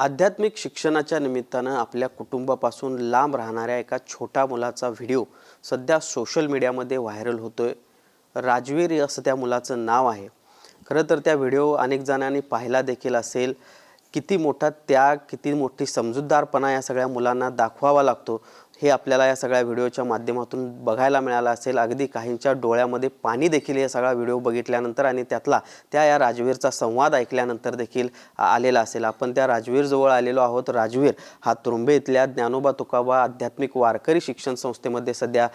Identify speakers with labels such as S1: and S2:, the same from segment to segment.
S1: आध्यात्मिक शिक्षणाच्या निमित्तानं आपल्या कुटुंबापासून लांब राहणाऱ्या एका छोट्या मुलाचा व्हिडिओ सध्या सोशल मीडियामध्ये व्हायरल होतोय। राजवीर असं त्या मुलाचं नाव आहे। खरं तर त्या व्हिडिओ अनेक जणांनी पाहिला देखील असेल। किती मोठा त्याग, किती मोठी समजूतदारपणा या सगळ्या मुलांना दाखवावा लागतो हे आपल्याला या सगळ्या व्हिडिओच्या माध्यमातून बघायला मिळालं असेल। अगदी काहींच्या डोळ्यामध्ये पाणी देखील या सगळा व्हिडिओ बघितल्यानंतर आणि त्यातला या राजवीरचा संवाद ऐकल्यानंतर देखील आलेला असेल। आपण त्या राजवीर जवळ आलेलो आहोत। राजवीर हा तुरुंबे इथल्या ज्ञानोबा तुकोबा आध्यात्मिक वारकरी शिक्षण संस्थेमध्ये सध्या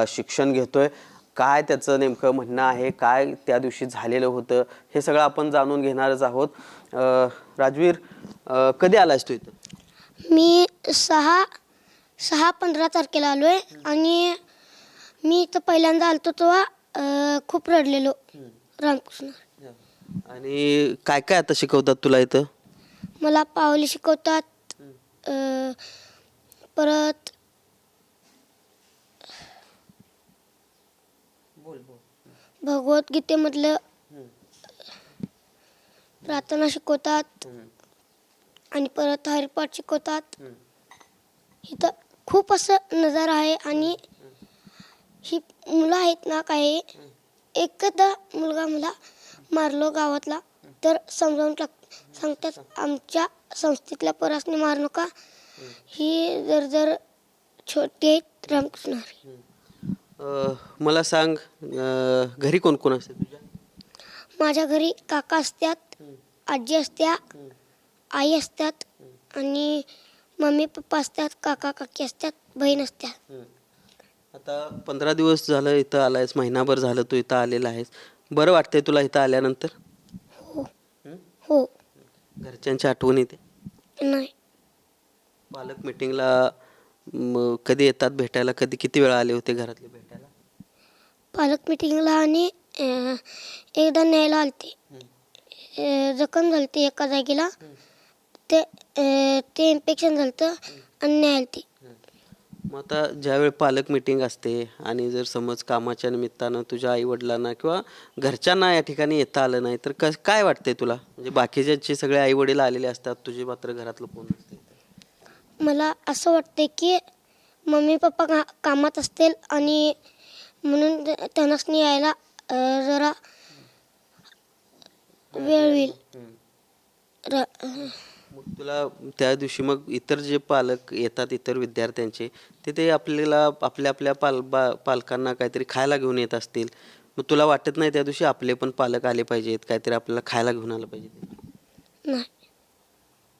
S1: शिक्षण घेतोय। काय त्याचं नेमकं म्हणणं आहे, काय त्या दिवशी झालेलं होतं हे सगळं आपण जाणून घेणारच आहोत। राजवीर, कधी आलास तू इथं?
S2: मी 6-15 तारखेला आलोय आणि मी इथं पहिल्यांदा आलतो तेव्हा खूप रडलेलो। रामकृष्ण।
S1: आणि काय काय आता शिकवतात तुला इथं?
S2: मला पावली शिकवतात, परत भगवद्गीतेमधलं प्रार्थना शिकवतात आणि परत हरिपाठ शिकवतात। इथं खूप असं नजारा आहे आणि ही मुलं आहेत ना, काय एखादा मुलगा मला मारलो गावातला तर समजावून सांगतात आमच्या संस्थेतल्या पोरासनी मारू नका, ही जर छोटी आहेत। रामकृष्ण हरी।
S1: मला सांग, घरी कोण कोण असते तुझ्या?
S2: माझ्या घरी काका असतात, आजी असत्या, आई असतात आणि मम्मी पप्पा असतात, काका काकी असतात, बहीण असतात।
S1: आता 15 दिवस झालं इथं आलायस, महिनाभर झालं तू इथं आलेला आहेस। बरं वाटतंय तुला इथं आल्यानंतर?
S2: हो।
S1: घरच्यांची आठवण येते?
S2: नाही।
S1: पालक मीटिंगला कधी येतात भेटायला? किती वेळा आले होते घरातले भेटायला? पालक
S2: मीटिंगला आणि एकदा न्यायला आलते। जखम झालती एका जागेला, ते इन्फेक्शन झालतं आणि न्यायला आलते।
S1: मग आता ज्यावेळी पालक मीटिंग असते आणि जर समज कामाच्या निमित्तानं तुझ्या आईवडिलांना किंवा घरच्यांना या ठिकाणी येता आलं नाही तर काय वाटतंय तुला? म्हणजे बाकीचे सगळे आईवडील आलेले असतात, तुझे मात्र घरातलं कोण नसते?
S2: मला असं वाटतंय की मम्मी पप्पा कामात असतील आणि म्हणून त्यांनासनी यायला जरा वेळ होईल।
S1: मग तुला त्या दिवशी मग इतर जे पालक येतात, इतर विद्यार्थ्यांचे, ते आपल्याला आपल्या पालकांना काहीतरी खायला घेऊन येत असतील। मग तुला वाटत नाही त्या दिवशी आपले पण पालक आले पाहिजेत, काहीतरी आपल्याला खायला घेऊन आलं पाहिजे?
S2: नाही।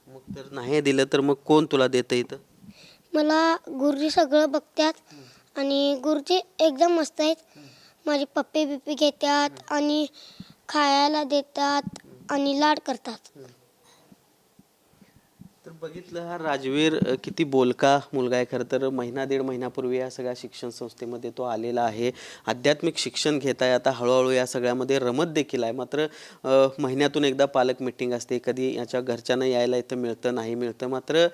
S1: मग तर नाही दिलं तर मग कोण तुला देतं इथं?
S2: मला गुरुजी सगळं बघतात आणि गुरुजी एकदम मस्त आहेत। माझे पप्पे बिप्पे घेतात आणि खायला देतात आणि लाड करतात।
S1: तर बघितलं, हा राजवीर किती बोलका मुलगा आहे। खरं तर दीड महिन्यापूर्वी या सगळ्या शिक्षण संस्थेमध्ये तो आलेला आहे। आध्यात्मिक शिक्षण घेत आहे। आता हळूहळू या सगळ्यामध्ये रमत देखील आहे। मात्र महिन्यातून एकदा पालक मीटिंग असते, कधी याच्या घरच्यांना यायला इथं मिळतं नाही मिळतं। मात्र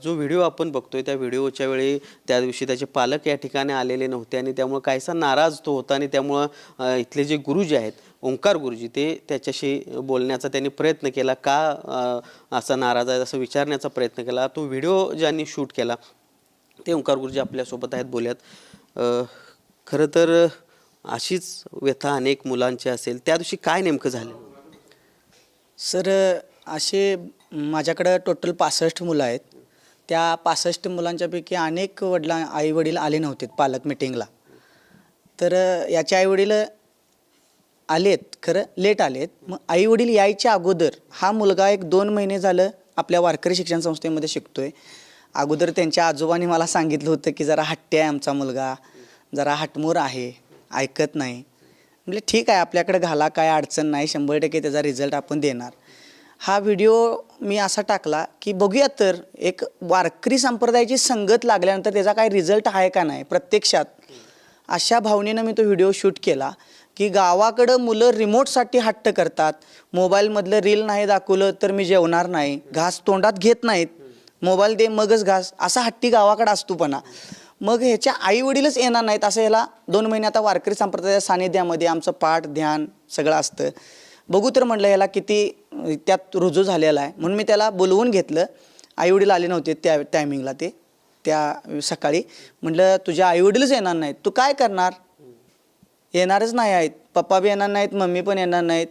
S1: जो व्हिडिओ आपण बघतोय त्या व्हिडिओच्या वेळी त्या दिवशी त्याचे पालक या ठिकाणी आलेले नव्हते आणि त्यामुळं काहीसा नाराज तो होता आणि त्यामुळं इथले जे गुरुजी आहेत, ओंकार गुरुजी, ते त्याच्याशी बोलण्याचा त्यांनी प्रयत्न केला। का असा नाराज आहे असं विचारण्याचा प्रयत्न केला। तो व्हिडिओ ज्यांनी शूट केला ते ओंकार गुरुजी आपल्यासोबत आहेत, बोलूयात। खरं तर अशीच व्यथा अनेक मुलांची असेल, त्या दिवशी काय नेमकं झालं?
S3: सर, असे माझ्याकडं टोटल 65 मुलं आहेत। त्या 65 मुलांच्यापैकी अनेक आई वडील आले नव्हते पालक मीटिंगला। तर याचे आई वडील आलेत, खरं लेट आलेत। मग आई वडील यायच्या अगोदर हा मुलगा 1-2 महिने झालं आपल्या वारकरी शिक्षण संस्थेमध्ये शिकतोय। अगोदर त्यांच्या आजोबांनी मला सांगितलं होतं की जरा हट्टी आहे आमचा मुलगा, जरा हटमूर आहे, ऐकत नाही। म्हणजे ठीक आहे, आपल्याकडे घाला, काय अडचण नाही, 100% त्याचा रिझल्ट आपण देणार। हा व्हिडिओ मी असा टाकला की बघूया तर एक वारकरी संप्रदायाची संगत लागल्यानंतर त्याचा काय रिझल्ट आहे का नाही प्रत्यक्षात, अशा भावनेनं मी तो व्हिडिओ शूट केला। की गावाकडं मुलं रिमोटसाठी हट्ट करतात, मोबाईलमधलं रील नाही दाखवलं तर मी जेवणार नाही, घास तोंडात घेत नाहीत, मोबाईल दे मगच घास, असा हट्टी गावाकडं असतोपणा। मग ह्याच्या आई वडीलच येणार नाहीत असं ह्याला 2 महिने आता वारकरी संप्रदायाच्या सानिध्यामध्ये आमचं पाठ ध्यान सगळं असतं। बघू तर म्हटलं ह्याला किती त्यात रुजू झालेला आहे. म्हणून मी त्याला बोलवून घेतलं. आईवडील आले नव्हते त्या टायमिंगला, त्या सकाळी. म्हटलं तुझ्या आईवडीलच येणार नाहीत, तू काय करणार? येणारच नाही आहेत, पप्पा बी येणार नाहीत, मम्मी पण येणार नाहीत.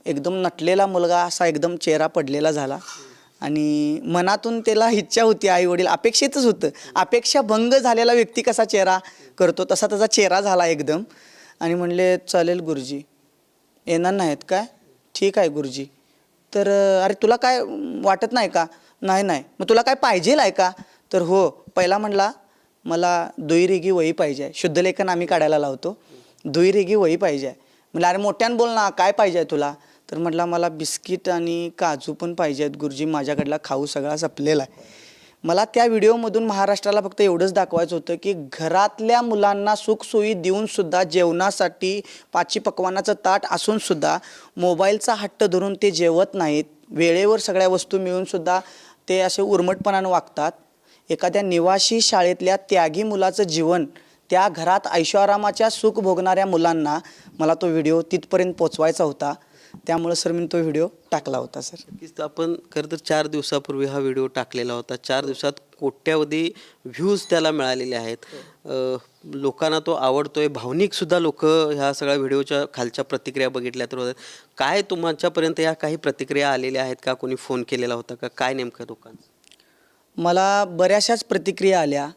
S3: एकदम नटलेला मुलगा असा एकदम चेहरा पडलेला झाला आणि मनातून त्याला इच्छा होती, आईवडील अपेक्षितच होतं. अपेक्षा भंग झालेला व्यक्ती कसा चेहरा करतो तसा त्याचा चेहरा झाला एकदम. आणि म्हणले चालेल गुरुजी, येणार नाहीत काय? ठीक आहे गुरुजी. तर अरे तुला काय वाटत नाही का? नाही नाही. मग तुला काय पाहिजे आहे का? तर हो. पहिला म्हणला मला दुईरेगी वही पाहिजे आहे, शुद्धलेखन आम्ही काढायला लावतो, दुईरेगी वही पाहिजे आहे. म्हणलं अरे मोठ्यानं बोल ना, काय पाहिजे आहे तुला? तर म्हटला मला बिस्किट आणि काजू पण पाहिजे आहेत गुरुजी, माझ्याकडला खाऊ सगळा संपलेला आहे. मला त्या व्हिडिओमधून महाराष्ट्राला फक्त एवढंच दाखवायचं होतं की घरातल्या मुलांना सुखसोयी देऊनसुद्धा, जेवणासाठी पाची पकवानाचं ताट असूनसुद्धा मोबाईलचा हट्ट धरून ते जेवत नाहीत. वेळेवर सगळ्या वस्तू मिळूनसुद्धा ते असे उर्मटपणानं वागतात. एखाद्या निवासी शाळेतल्या त्यागी मुलाचं जीवन, त्या घरात ऐशोआरामाच्या सुख भोगणाऱ्या मुलांना मला तो व्हिडिओ तिथपर्यंत पोचवायचा होता. त्यामुळे सर मी तो व्हिडिओ टाकला होता सर.
S1: नक्कीच आपण खरं तर 4 दिवसापूर्वी हा व्हिडिओ टाकलेला होता. 4 दिवसात कोट्यावधी व्ह्यूज त्याला मिळालेले आहेत. लोकांना तो आवडतोय. भावनिकसुद्धा लोक ह्या सगळ्या व्हिडिओच्या खालच्या प्रतिक्रिया बघितल्या तर होत्या. काय तुमच्यापर्यंत या काही प्रतिक्रिया आलेल्या आहेत का? कोणी फोन केलेला होता का? काय नेमकं लोकांचं?
S3: मला बऱ्याचशाच प्रतिक्रिया आल्या,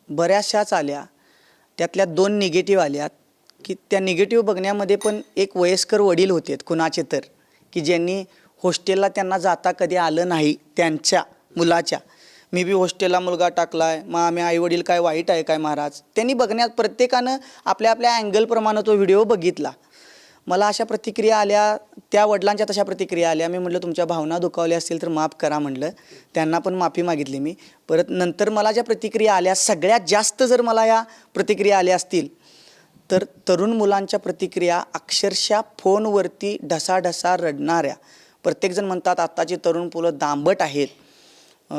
S3: बऱ्याचशाच आल्या. त्यातल्या 2 निगेटिव्ह आल्यात की त्या निगेटिव्ह बघण्यामध्ये पण एक वयस्कर वडील होते कुणाचे तर, की ज्यांनी हॉस्टेलला त्यांना जाता कधी आलं नाही त्यांच्या मुलाच्या. मी बी हॉस्टेलला मुलगा टाकला आहे, मग आम्ही आईवडील काय वाईट आहे काय महाराज? त्यांनी बघण्यात प्रत्येकानं आपल्या आपल्या अँगलप्रमाणे तो व्हिडिओ बघितला. मला अशा प्रतिक्रिया आल्या, त्या वडिलांच्या तशा प्रतिक्रिया आल्या. मी म्हटलं तुमच्या भावना दुखावल्या असतील तर माफ करा म्हटलं. त्यांना पण माफी मागितली मी. परत नंतर मला ज्या प्रतिक्रिया आल्या, सगळ्यात जास्त जर मला या प्रतिक्रिया आल्या असतील तर तरुण मुलांच्या प्रतिक्रिया, अक्षरशः फोनवरती ढसाढसा रडणाऱ्या. प्रत्येकजण म्हणतात आत्ताची तरुण मुलं दांबट आहेत,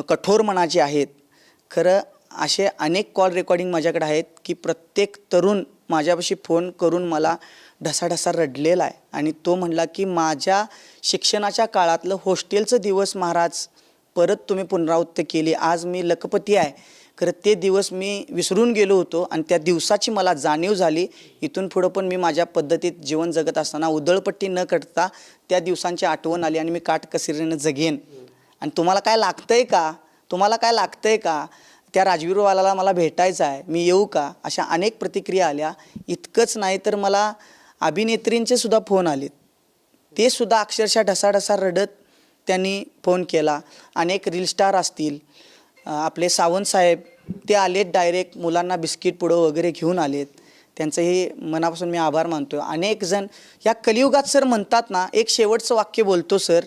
S3: कठोर मनाची आहेत. खरं असे अनेक कॉल रेकॉर्डिंग माझ्याकडे आहेत की प्रत्येक तरुण माझ्यापाशी फोन करून मला ढसाढसा रडलेला आहे. आणि तो म्हणला की माझ्या शिक्षणाच्या काळातलं हॉस्टेलचं दिवस महाराज परत तुम्ही पुनरावृत्ती केली. आज मी लखपती आहे, खरं ते दिवस मी विसरून गेलो होतो आणि त्या दिवसाची मला जाणीव झाली. इथून पुढं पण मी माझ्या पद्धतीत जीवन जगत असताना उधळपट्टी न करता त्या दिवसांची आठवण आली आणि मी काटकसरीनं जगेन. आणि तुम्हाला काय लागतंय का? तुम्हाला काय लागतंय का? त्या राजवीरवाल्याला मला भेटायचं आहे, मी येऊ का? अशा अनेक प्रतिक्रिया आल्या. इतकंच नाही तर मला अभिनेत्रींचे सुद्धा फोन आलेत. ते सुद्धा अक्षरशः ढसाढसा रडत त्यांनी फोन केला. अनेक रील स्टार असतील, आपले सावंत साहेब, ते आलेत डायरेक्ट मुलांना बिस्किट पुडं वगैरे घेऊन आलेत. त्यांचंही मनापासून मी आभार मानतो. अनेक जण या कलियुगात सर म्हणतात ना, एक शेवटचं वाक्य बोलतो सर,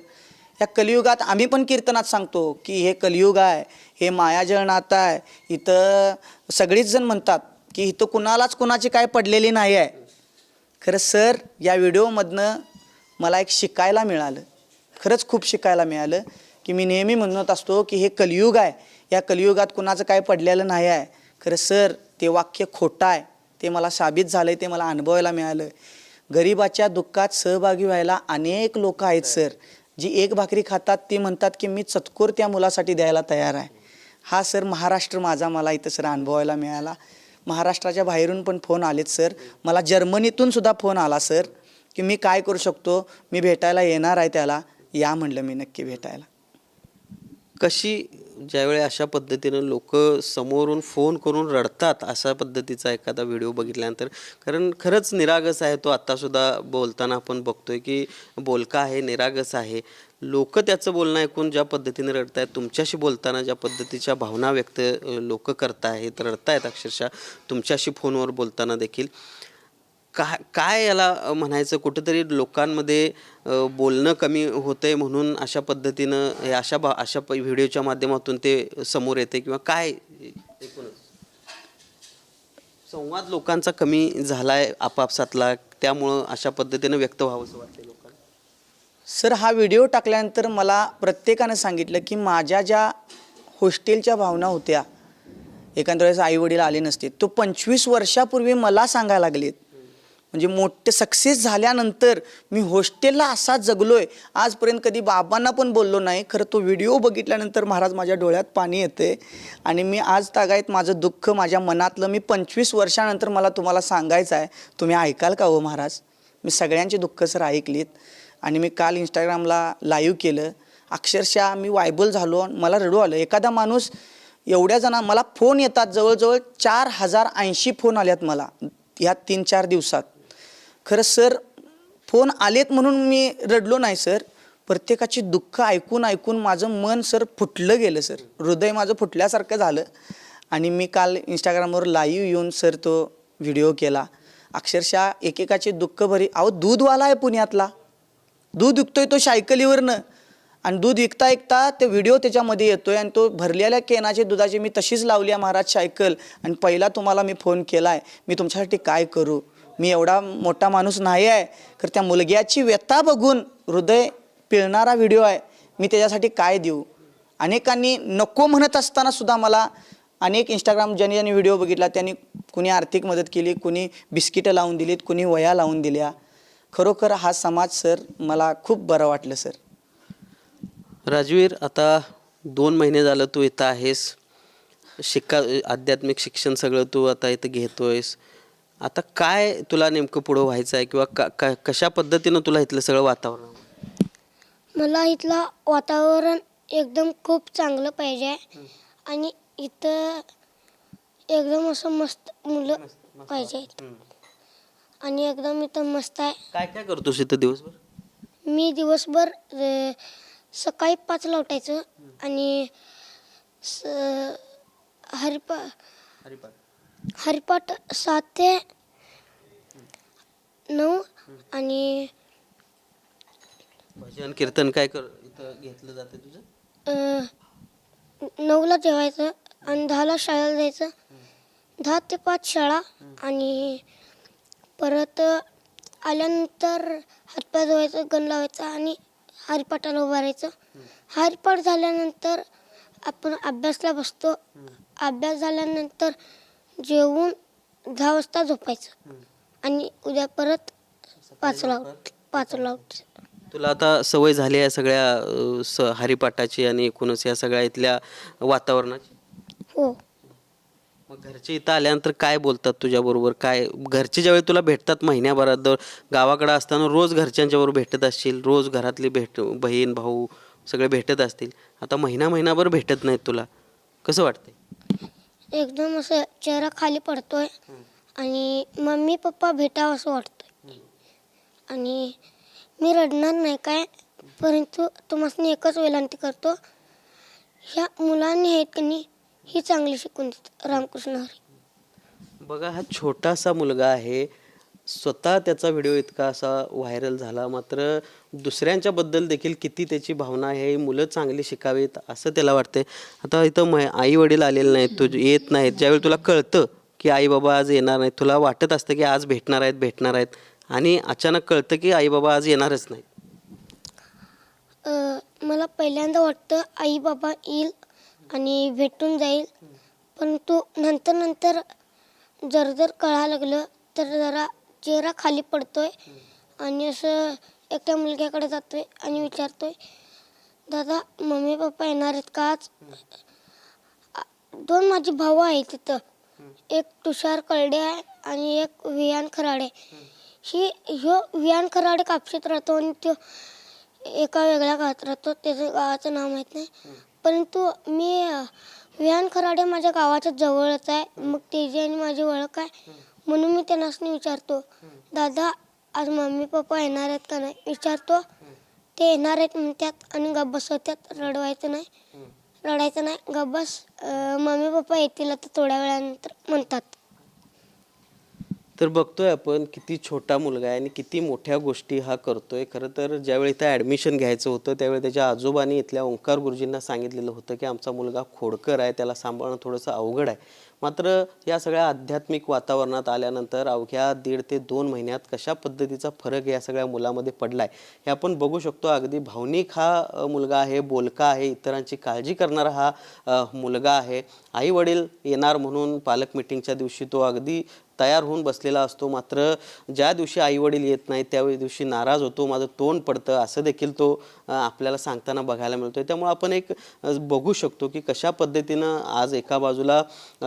S3: या कलियुगात आम्ही पण कीर्तनात सांगतो की हे कलियुग आहे, हे मायाजळ नातं आहे. इथं सगळीच जण म्हणतात की इथं कुणालाच कुणाची काय पडलेली नाही आहे. खरं सर या व्हिडिओमधनं मला एक शिकायला मिळालं, खरंच खूप शिकायला मिळालं की मी नेहमी म्हणत असतो की हे कलियुग आहे, या कलियुगात कुणाचं काय पडलेलं नाही आहे. खरं सर ते वाक्य खोटं आहे, ते मला साबित झालं आहे, ते मला अनुभवायला मिळालं. गरिबाच्या दुःखात सहभागी व्हायला अनेक लोक आहेत सर, जी एक भाकरी खातात ती म्हणतात की मी चतकोर त्या मुलासाठी द्यायला तयार आहे. हा सर महाराष्ट्र माझा मला इथं सर अनुभवायला मिळाला. महाराष्ट्राच्या बाहेरून पण फोन आलेत सर. मला जर्मनीतून सुद्धा फोन आला सर की मी काय करू शकतो, मी भेटायला येणार आहे त्याला. या म्हणलं मी नक्की भेटायला.
S1: कशी ज्यावेळी अशा पद्धतीनं लोक समोरून फोन करून रडतात, अशा पद्धतीचा एखादा व्हिडिओ बघितल्यानंतर, कारण खरंच निरागस आहे तो. आत्तासुद्धा बोलताना आपण बघतोय की बोलका आहे, निरागस आहे. लोक त्याचं बोलणं ऐकून ज्या पद्धतीने रडतायत, तुमच्याशी बोलताना ज्या पद्धतीच्या भावना व्यक्त लोक करतायत, रडतायत अक्षरशः तुमच्याशी फोनवर बोलताना देखील, काय याला म्हणायचं? कुठंतरी लोकांमध्ये बोलणं कमी होतंय म्हणून अशा पद्धतीनं हे अशा व्हिडिओच्या माध्यमातून ते समोर येते, किंवा काय एकूणच संवाद लोकांचा कमी झालाय आपापसातला, त्यामुळं अशा पद्धतीनं व्यक्त व्हावं असं वाटतं लोकांना?
S3: सर हा व्हिडिओ टाकल्यानंतर मला प्रत्येकानं सांगितलं की माझ्या ज्या हॉस्टेलच्या भावना होत्या, एखाद्या वेळेस आईवडील आले नसते, तो 25 वर्षापूर्वी मला सांगायला लागलेत म्हणजे मोठे सक्सेस झाल्यानंतर मी हॉस्टेलला असा जगलोय आजपर्यंत कधी बाबांना पण बोललो नाही. खरं तो व्हिडिओ बघितल्यानंतर महाराज माझ्या डोळ्यात पाणी येते आणि मी आज तागायत माझं दुःख माझ्या मनातलं मी 25 वर्षानंतर मला तुम्हाला सांगायचं आहे. तुम्ही ऐकाल का हो महाराज? मी सगळ्यांची दुःख सर ऐकलीत आणि मी काल इंस्टाग्रामला लाईव्ह केलं. अक्षरशः मी वायबल झालो, मला रडू आलं. एखादा माणूस एवढ्या जणां मला फोन येतात, जवळजवळ 4080 फोन आल्यात मला ह्या 3-4 दिवसात. खरं सर फोन आलेत म्हणून मी रडलो नाही सर. प्रत्येकाची दुःख ऐकून ऐकून माझं मन सर फुटलं गेलं सर. हृदय माझं फुटल्यासारखं झालं आणि मी काल इंस्टाग्रामवर लाईव्ह येऊन सर तो व्हिडिओ केला. अक्षरशः एकेकाचे दुःख भरी. अहो दूधवाला आहे पुण्यातला, दूध विकतोय तो सायकलीवरनं आणि दूध विकता विकता ते व्हिडिओ त्याच्यामध्ये येतोय आणि तो भरलेल्या केनाची दुधाची मी तशीच लावली आहे महाराज सायकल आणि पहिला तुम्हाला मी फोन केला आहे. मी तुमच्यासाठी काय करू? मी एवढा मोठा माणूस नाही आहे, तर त्या मुलग्याची व्यथा बघून हृदय पिळणारा व्हिडिओ आहे. मी त्याच्यासाठी काय देऊ? अनेकांनी नको म्हणत असताना सुद्धा मला अनेक इंस्टाग्राम ज्यांनी व्हिडिओ बघितला त्यांनी कुणी आर्थिक मदत केली, कुणी बिस्किटं लावून दिलीत, कुणी वया लावून दिल्या. खरोखर हा समाज सर मला खूप बरं वाटलं सर.
S1: राजवीर, आता 2 महिने झालं तू इथं आहेस, आध्यात्मिक शिक्षण सगळं तू आता इथं घेतोयस. आता काय तुला नेमकं पुढं व्हायचं आहे किंवा कशा पद्धतीनं तुला इथलं सगळं वातावरण?
S2: मला इथलं वातावरण एकदम खूप चांगलं पाहिजे आहे आणि इथं एकदम असं मस्त मुलं पाहिजे आणि एकदम इथं मस्त आहे.
S1: काय काय करतोस इथं दिवसभर?
S2: मी दिवसभर सकाळी 5ला उठायचं आणि हरिपाठ 7 ते 9 आणि
S1: भजन कीर्तन काय इथं घेतलं जातं तुझं?
S2: 9ला जेवायचं आणि 10ला शाळेला जायचं. 10 ते 5 शाळा आणि परत आल्यानंतर हातपाय धुवायचं, गण लावायचं आणि हरिपाठाला उभं राहायचं. हरिपाठ झाल्यानंतर आपण अभ्यासला बसतो. अभ्यास झाल्यानंतर जेवून 10 वाजता झोपायचं आणि उद्या परत 5ला उठायचं.
S1: तुला आता सवय झाली आहे सगळ्या हरिपाठाची आणि एकूणच या सगळ्या इथल्या वातावरणाची?
S2: हो.
S1: मग घरचे इथं आल्यानंतर काय बोलतात तुझ्याबरोबर? काय घरचे ज्यावेळी तुला भेटतात महिन्याभरात, गावाकडे असताना रोज घरच्यांच्याबरोबर भेटत असशील, रोज घरातली बहीण भाऊ सगळे भेटत असतील. आता महिनाभर भेटत नाहीत तुला, कसं वाटतंय?
S2: एकदम असं चेहरा खाली पडतोय आणि मम्मी पप्पा भेटावं असं वाटतंय आणि मी रडणार नाही काय, परंतु तुम्हाला एकच विनंती करतो, ह्या मुलांनी आहेत की नाही ही चांगली शिकून देतात. रामकृष्ण हरी.
S1: बघा, हा छोटासा मुलगा आहे, स्वतः त्याचा व्हिडिओ इतका असा व्हायरल झाला, मात्र दुसऱ्यांच्याबद्दल देखील किती त्याची भावना आहे, मुलं चांगली शिकावीत असं त्याला वाटते. आता इथं आई वडील आलेले नाहीत, येत नाहीत. ज्यावेळी तुला कळतं की आई बाबा आज येणार नाहीत, तुला वाटत असतं की आज भेटणार आहेत आणि अचानक कळतं की आई बाबा आज येणारच नाहीत.
S2: मला पहिल्यांदा वाटतं आई बाबा येईल आणि भेटून जाईल, परंतु नंतर जर कळायला लागलं तर जरा चेहरा खाली पडतोय आणि असं एकट्या मुलग्याकडे जातोय आणि विचारतोय, दादा मम्मी पप्पा येणार आहेत का आज? 2 माझे भाऊ आहेत तिथं, एक तुषार कळडे आहे आणि एक वियान खराडे. ह्यो वियान खराडे कापशीत राहतो आणि तो एका वेगळ्या गावात राहतो, त्याचं गावाचं नाव माहीत नाही. परंतु मी वियान खराडे माझ्या गावाच्या जवळच आहे, मग त्याची आणि माझी ओळख आहे म्हणून मी त्यांनासनी विचारतो, दादा आज मम्मी पप्पा येणार आहेत का नाही विचारतो. ते येणार आहेत म्हणतात आणि गप्प बसवतात. रडायचं नाही, गप्प बस, मम्मी पप्पा येतील आता थोड्या वेळानंतर म्हणतात.
S1: तर बघतोय आपण किती छोटा मुलगा आहे आणि किती मोठ्या गोष्टी हा करतोय. खरं तर ज्यावेळी इथं ॲडमिशन घ्यायचं होतं त्यावेळी त्याच्या आजोबांनी इथल्या ओंकार गुरुजींना सांगितलेलं होतं की आमचा मुलगा खोडकर आहे, त्याला सांभाळणं थोडंसं अवघड आहे. मात्र या सगळ्या आध्यात्मिक वातावरणात आल्यानंतर अवघ्या 1.5 ते 2 महिन्यात कशा पद्धतीचा फरक या सगळ्या मुलामध्ये पडला आहे हे आपण बघू शकतो. अगदी भावनिक हा मुलगा आहे, बोलका आहे, इतरांची काळजी करणारा हा मुलगा आहे. आई वडील येणार म्हणून पालक मिटिंगच्या दिवशी तो अगदी तयार होऊन बसलेला असतो. मात्र ज्या दिवशी आईवडील येत नाहीत त्या दिवशी नाराज होतो, माझं तोंड पडतं असं देखील तो आपल्याला सांगताना बघायला मिळतोय. त्यामुळे आपण एक बघू शकतो की कशा पद्धतीनं आज एका बाजूला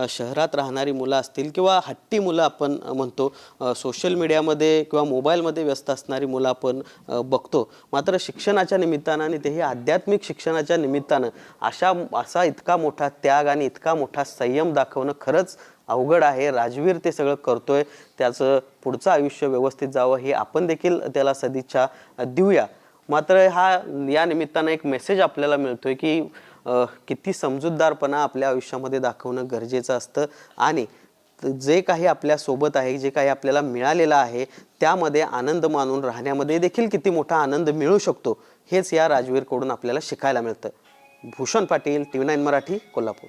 S1: शहरात राहणारी मुलं असतील किंवा हट्टी मुलं आपण म्हणतो, सोशल मीडियामध्ये किंवा मोबाईलमध्ये व्यस्त असणारी मुलं आपण बघतो. मात्र शिक्षणाच्या निमित्तानं आणि तेही आध्यात्मिक शिक्षणाच्या निमित्तानं असा इतका मोठा त्याग आणि इतका मोठा संयम दाखवणं खरंच अवघड आहे. राजवीर ते सगळं करतोय, त्याचं पुढचं आयुष्य व्यवस्थित जावं हे आपण देखील त्याला सदिच्छा देऊया. मात्र या निमित्तानं एक मेसेज आपल्याला मिळतोय की किती समजूतदारपणा आपल्या आयुष्यामध्ये दाखवणं गरजेचं असतं आणि जे काही आपल्या सोबत आहे, जे काही आपल्याला मिळालेलं आहे त्यामध्ये आनंद मानून राहण्यामध्ये देखील किती मोठा आनंद मिळू शकतो हेच या राजवीरकडून आपल्याला शिकायला मिळतं. भूषण पाटील, TV9 मराठी, कोल्हापूर.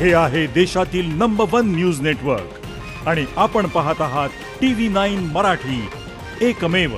S4: हे आहे देशातील नंबर 1 न्यूज नेटवर्क आणि आपण पाहत आहात TV9 मराठी, एकमेव.